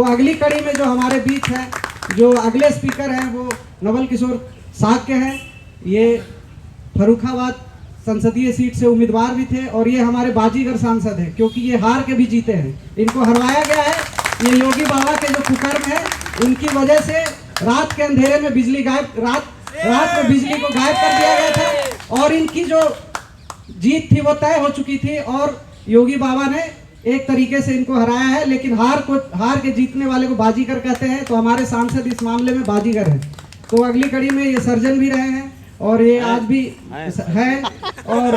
तो अगली कड़ी में जो हमारे बीच है, जो अगले स्पीकर हैं वो नवल किशोर साक्य हैं। ये फर्रुखाबाद संसदीय सीट से उम्मीदवार भी थे और ये हमारे बाजीगर सांसद हैं, क्योंकि ये हार के भी जीते हैं। इनको हरवाया गया है। ये योगी बाबा के जो कुकर्म है, उनकी वजह से रात के अंधेरे में बिजली गायब, रात में बिजली को गायब कर दिया गया था और इनकी जो जीत थी वो तय हो चुकी थी और योगी बाबा ने एक तरीके से इनको हराया है। लेकिन हार के जीतने वाले को बाजीगर कहते हैं, तो हमारे सांसद इस मामले में बाजीगर हैं। तो अगली कड़ी में ये सर्जन भी रहे हैं और ये आज भी है। और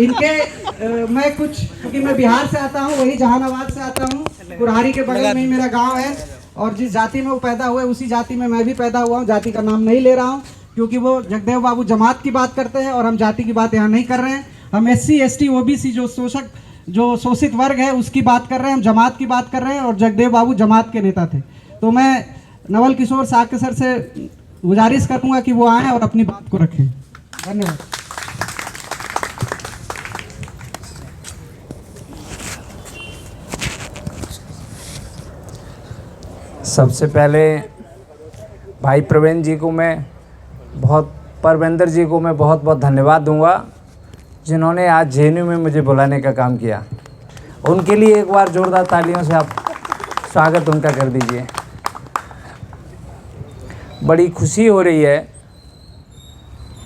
इनके मैं कुछ, क्योंकि मैं बिहार से आता हूँ, वही जहानाबाद से आता हूँ, कुरहारी के बगल में ही मेरा गांव है और जिस जाति में वो पैदा हुए उसी जाति में मैं भी पैदा हुआ हूँ। जाति का नाम नहीं ले रहा हूँ क्योंकि वो जगदेव बाबू जमात की बात करते हैं और हम जाति की बात यहाँ नहीं कर रहे हैं। हम SC ST OBC जो शोषित वर्ग है उसकी बात कर रहे हैं, हम जमात की बात कर रहे हैं और जगदेव बाबू जमात के नेता थे। तो मैं नवल किशोर साक्य सर से गुजारिश करूंगा कि वो आएँ और अपनी बात को रखें। धन्यवाद। सबसे पहले भाई प्रवीण जी को मैं परवेंद्र जी को मैं बहुत बहुत धन्यवाद दूंगा, जिन्होंने आज JNU में मुझे बुलाने का काम किया। उनके लिए एक बार जोरदार तालियों से आप स्वागत उनका कर दीजिए। बड़ी खुशी हो रही है,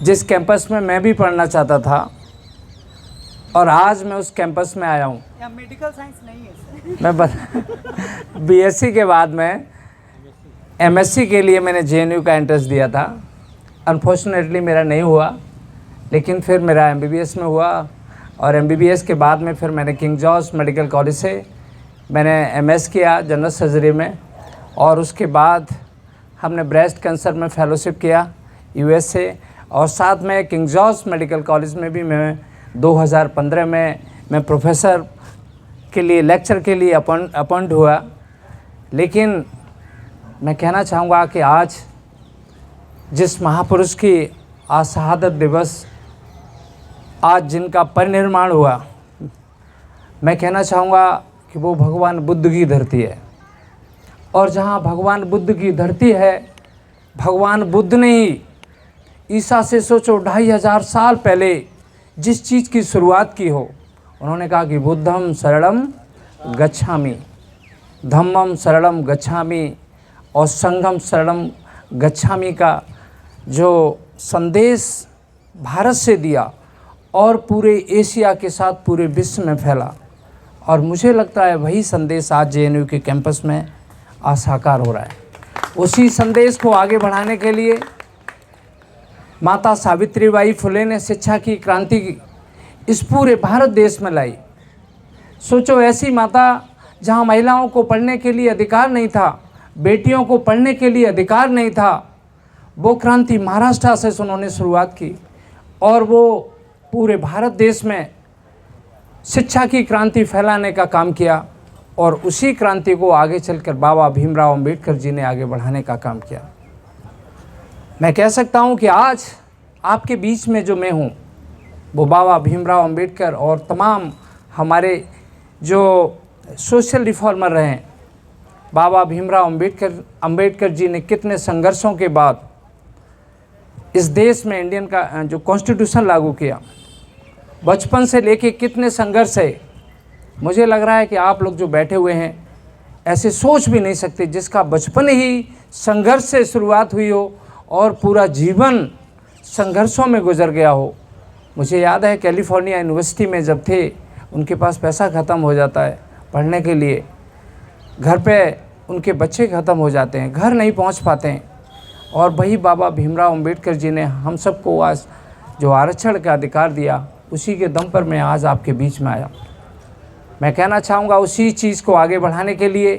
जिस कैंपस में मैं भी पढ़ना चाहता था और आज मैं उस कैंपस में आया हूँ। मेडिकल साइंस नहीं है सर। मैं BSc के बाद में MSc के लिए मैंने JNU का एंट्रेंस दिया था। अनफॉर्चुनेटली मेरा नहीं हुआ, लेकिन फिर मेरा MBBS में हुआ और MBBS के बाद में फिर मैंने किंग जॉर्ज मेडिकल कॉलेज से मैंने MS किया जनरल सर्जरी में और उसके बाद हमने ब्रेस्ट कैंसर में फेलोशिप किया US से और साथ में किंग जॉर्ज मेडिकल कॉलेज में भी मैं 2015 में मैं प्रोफेसर के लिए लेक्चर के लिए अपॉइंट हुआ। लेकिन मैं कहना चाहूँगा कि आज जिस महापुरुष की आज शहादत दिवस आज जिनका परिनिर्माण हुआ, मैं कहना चाहूँगा कि वो भगवान बुद्ध की धरती है और जहाँ भगवान बुद्ध की धरती है, भगवान बुद्ध ने ही ईसा से सोचो 2500 साल पहले जिस चीज़ की शुरुआत की हो, उन्होंने कहा कि बुद्धम शरणम गच्छामि, धम्मम शरणम गच्छामि और संघम शरणम गच्छामि का जो संदेश भारत से दिया और पूरे एशिया के साथ पूरे विश्व में फैला। और मुझे लगता है वही संदेश आज JNU के कैंपस में आज साकार हो रहा है। उसी संदेश को आगे बढ़ाने के लिए माता सावित्रीबाई फुले ने शिक्षा की क्रांति इस पूरे भारत देश में लाई। सोचो, ऐसी माता जहां महिलाओं को पढ़ने के लिए अधिकार नहीं था, बेटियों को पढ़ने के लिए अधिकार नहीं था, वो क्रांति महाराष्ट्र से उन्होंने शुरुआत की और वो पूरे भारत देश में शिक्षा की क्रांति फैलाने का काम किया और उसी क्रांति को आगे चलकर बाबा भीमराव अंबेडकर जी ने आगे बढ़ाने का काम किया। मैं कह सकता हूं कि आज आपके बीच में जो मैं हूं वो बाबा भीमराव अंबेडकर और तमाम हमारे जो सोशल रिफॉर्मर रहे हैं, बाबा भीमराव अंबेडकर जी ने कितने संघर्षों के बाद इस देश में इंडियन का जो कॉन्स्टिट्यूशन लागू किया, बचपन से लेके कितने संघर्ष है। मुझे लग रहा है कि आप लोग जो बैठे हुए हैं ऐसे सोच भी नहीं सकते, जिसका बचपन ही संघर्ष से शुरुआत हुई हो और पूरा जीवन संघर्षों में गुजर गया हो। मुझे याद है कैलिफोर्निया यूनिवर्सिटी में जब थे, उनके पास पैसा ख़त्म हो जाता है पढ़ने के लिए, घर पे उनके बच्चे ख़त्म हो जाते हैं, घर नहीं पहुंच पाते हैं और वही बाबा भीमराव अंबेडकर जी ने हम सबको आज जो आरक्षण का अधिकार दिया, उसी के दम पर मैं आज आपके बीच में आया। मैं कहना चाहूँगा उसी चीज़ को आगे बढ़ाने के लिए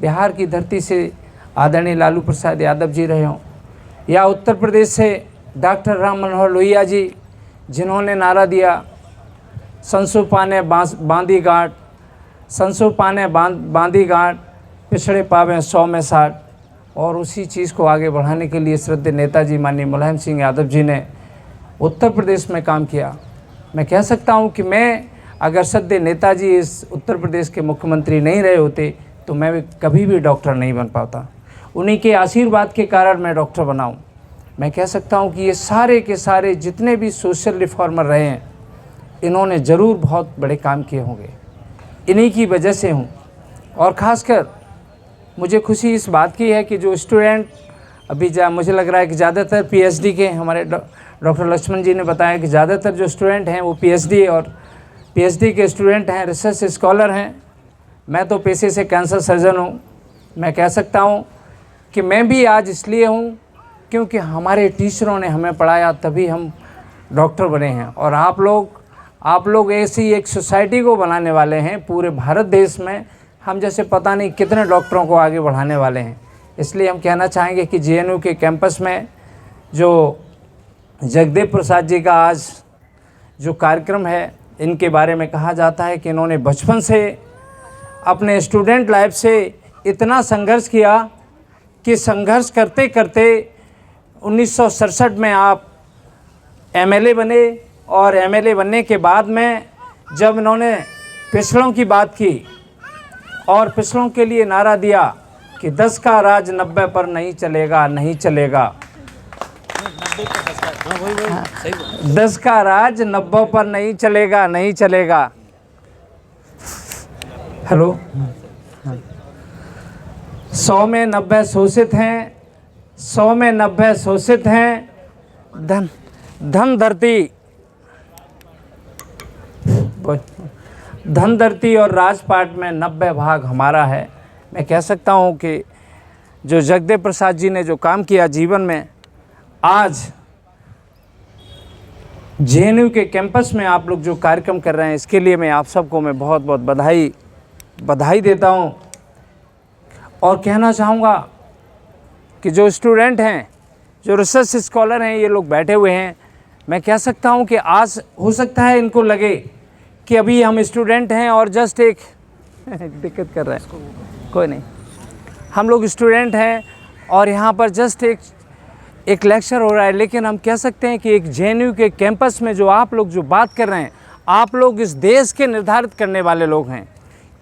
बिहार की धरती से आदरणीय लालू प्रसाद यादव जी रहे हों या उत्तर प्रदेश से डॉक्टर राम मनोहर लोहिया जी, जिन्होंने नारा दिया संसो पाने बांधी गांठ, संसो पाने बांधी गांठ, पिछड़े पावे 100 में 60, और उसी चीज़ को आगे बढ़ाने के लिए श्रद्धेय नेताजी माननीय मुलायम सिंह यादव जी ने उत्तर प्रदेश में काम किया। मैं कह सकता हूं कि मैं अगर श्रद्धेय नेताजी इस उत्तर प्रदेश के मुख्यमंत्री नहीं रहे होते तो मैं कभी भी डॉक्टर नहीं बन पाता। उन्हीं के आशीर्वाद के कारण मैं डॉक्टर बना हूँ। मैं कह सकता हूँ कि ये सारे के सारे जितने भी सोशल रिफॉर्मर रहे हैं, इन्होंने ज़रूर बहुत बड़े काम किए होंगे, इन्हीं की वजह से हूँ। और ख़ासकर मुझे खुशी इस बात की है कि जो स्टूडेंट अभी मुझे लग रहा है कि ज़्यादातर पीएचडी के, हमारे डॉक्टर लक्ष्मण जी ने बताया कि ज़्यादातर जो स्टूडेंट हैं वो पीएचडी और पीएचडी के स्टूडेंट हैं, रिसर्च स्कॉलर हैं। मैं तो पेशे से कैंसर सर्जन हूँ। मैं कह सकता हूँ कि मैं भी आज इसलिए हूँ क्योंकि हमारे टीचरों ने हमें पढ़ाया, तभी हम डॉक्टर बने हैं। और आप लोग ऐसी एक सोसाइटी को बनाने वाले हैं पूरे भारत देश में, हम जैसे पता नहीं कितने डॉक्टरों को आगे बढ़ाने वाले हैं। इसलिए हम कहना चाहेंगे कि जेएनयू के कैंपस में जो जगदेव प्रसाद जी का आज जो कार्यक्रम है, इनके बारे में कहा जाता है कि इन्होंने बचपन से अपने स्टूडेंट लाइफ से इतना संघर्ष किया कि संघर्ष करते करते 1967 में आप एमएलए बने। और एमएलए बनने के बाद में जब इन्होंने पिछड़ों की बात की और पिछड़ों के लिए नारा दिया कि 10 का राज 90 पर नहीं चलेगा, नहीं चलेगा, 10 का राज 90 पर नहीं चलेगा, नहीं चलेगा। हेलो, 100 में 90 शोषित हैं, 100 में 90 शोषित हैं, धन धरती और राजपाट में 90 भाग हमारा है। मैं कह सकता हूँ कि जो जगदेव प्रसाद जी ने जो काम किया जीवन में, आज जेएनयू के कैंपस में आप लोग जो कार्यक्रम कर रहे हैं, इसके लिए मैं आप सबको मैं बहुत बहुत बधाई देता हूँ। और कहना चाहूँगा कि जो स्टूडेंट हैं, जो रिसर्च स्कॉलर हैं, ये लोग बैठे हुए हैं, मैं कह सकता हूँ कि आज हो सकता है इनको लगे कि अभी हम स्टूडेंट हैं और जस्ट एक दिक्कत कर रहा है, कोई नहीं, हम लोग स्टूडेंट हैं और यहाँ पर जस्ट एक लेक्चर हो रहा है। लेकिन हम कह सकते हैं कि एक जेएनयू के कैंपस में जो आप लोग जो बात कर रहे हैं, आप लोग इस देश के निर्धारित करने वाले लोग हैं।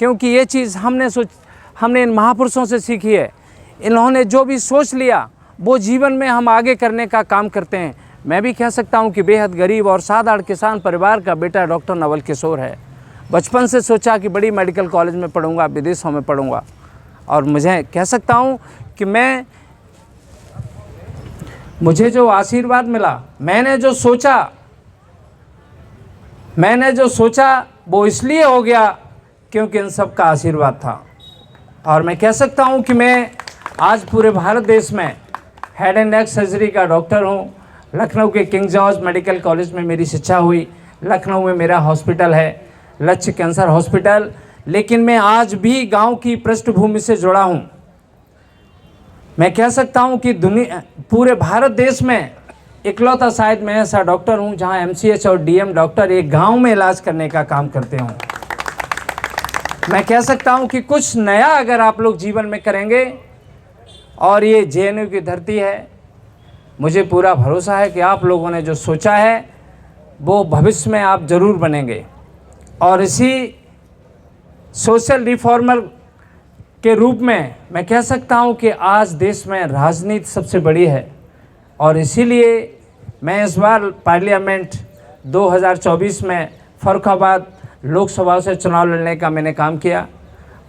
क्योंकि ये चीज़ हमने इन महापुरुषों से सीखी है। इन्होंने जो भी सोच लिया वो जीवन में हम आगे करने का काम करते हैं। मैं भी कह सकता हूं कि बेहद गरीब और साधारण किसान परिवार का बेटा डॉक्टर नवल किशोर है। बचपन से सोचा कि बड़ी मेडिकल कॉलेज में पढ़ूंगा, विदेशों में पढ़ूंगा। और मुझे कह सकता हूं कि मुझे जो आशीर्वाद मिला, मैंने जो सोचा वो इसलिए हो गया क्योंकि इन सब का आशीर्वाद था। और मैं कह सकता हूं कि मैं आज पूरे भारत देश में हेड एंड नेक सर्जरी का डॉक्टर हूं। लखनऊ के किंग जॉर्ज मेडिकल कॉलेज में मेरी शिक्षा हुई। लखनऊ में मेरा हॉस्पिटल है, लक्ष्य कैंसर हॉस्पिटल। लेकिन मैं आज भी गांव की पृष्ठभूमि से जुड़ा हूं। मैं कह सकता हूं कि पूरे भारत देश में इकलौता शायद मैं ऐसा डॉक्टर हूं जहां एमसीएच और डीएम डॉक्टर एक गांव में इलाज करने का काम करते हों। मैं कह सकता हूं कि कुछ नया अगर आप लोग जीवन में करेंगे, और ये जेएनयू की धरती है, मुझे पूरा भरोसा है कि आप लोगों ने जो सोचा है वो भविष्य में आप ज़रूर बनेंगे। और इसी सोशल रिफॉर्मर के रूप में मैं कह सकता हूं कि आज देश में राजनीति सबसे बड़ी है। और इसीलिए मैं इस बार पार्लियामेंट 2024 में फर्रुखाबाद लोकसभा से चुनाव लड़ने का मैंने काम किया।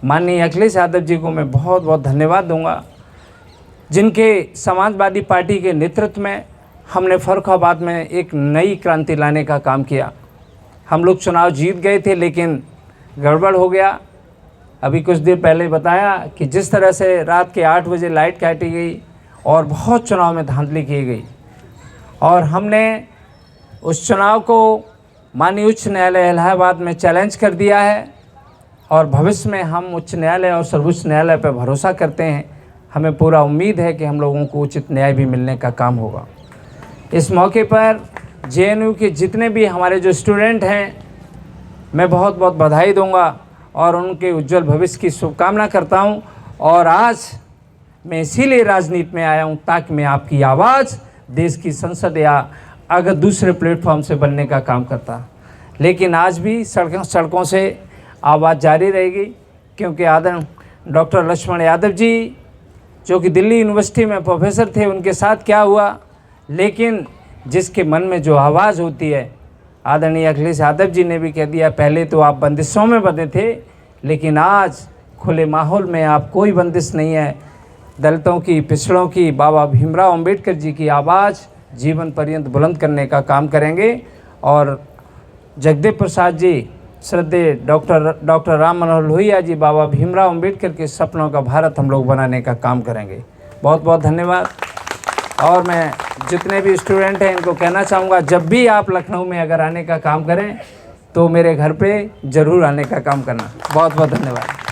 माननीय अखिलेश यादव जी को मैं बहुत बहुत धन्यवाद दूंगा, जिनके समाजवादी पार्टी के नेतृत्व में हमने फर्रुखाबाद में एक नई क्रांति लाने का काम किया। हम लोग चुनाव जीत गए थे, लेकिन गड़बड़ हो गया। अभी कुछ देर पहले बताया कि जिस तरह से रात के 8 बजे लाइट काटी गई और बहुत चुनाव में धांधली की गई, और हमने उस चुनाव को माननीय उच्च न्यायालय इलाहाबाद में चैलेंज कर दिया है। और भविष्य में हम उच्च न्यायालय और सर्वोच्च न्यायालय पर भरोसा करते हैं। हमें पूरा उम्मीद है कि हम लोगों को उचित न्याय भी मिलने का काम होगा। इस मौके पर जेएनयू के जितने भी हमारे जो स्टूडेंट हैं, मैं बहुत बहुत बधाई दूंगा और उनके उज्जवल भविष्य की शुभकामना करता हूं। और आज मैं इसीलिए राजनीति में आया हूं ताकि मैं आपकी आवाज़ देश की संसद या अगर दूसरे प्लेटफॉर्म से बनने का काम करता। लेकिन आज भी सड़कों से आवाज़ जारी रहेगी, क्योंकि डॉक्टर लक्ष्मण यादव जी जो कि दिल्ली यूनिवर्सिटी में प्रोफेसर थे, उनके साथ क्या हुआ, लेकिन जिसके मन में जो आवाज़ होती है, आदरणीय अखिलेश यादव जी ने भी कह दिया, पहले तो आप बंदिशों में बंधे थे, लेकिन आज खुले माहौल में आप कोई बंदिश नहीं है। दलितों की, पिछड़ों की, बाबा भीमराव अंबेडकर जी की आवाज़ जीवन पर्यंत बुलंद करने का काम करेंगे। और जगदेव प्रसाद जी, श्रद्धेय डॉक्टर राम मनोहर लोहिया जी, बाबा भीमराव अंबेडकर के सपनों का भारत हम लोग बनाने का काम करेंगे। बहुत बहुत धन्यवाद। और मैं जितने भी स्टूडेंट हैं इनको कहना चाहूँगा, जब भी आप लखनऊ में अगर आने का काम करें तो मेरे घर पे ज़रूर आने का काम करना। बहुत बहुत धन्यवाद।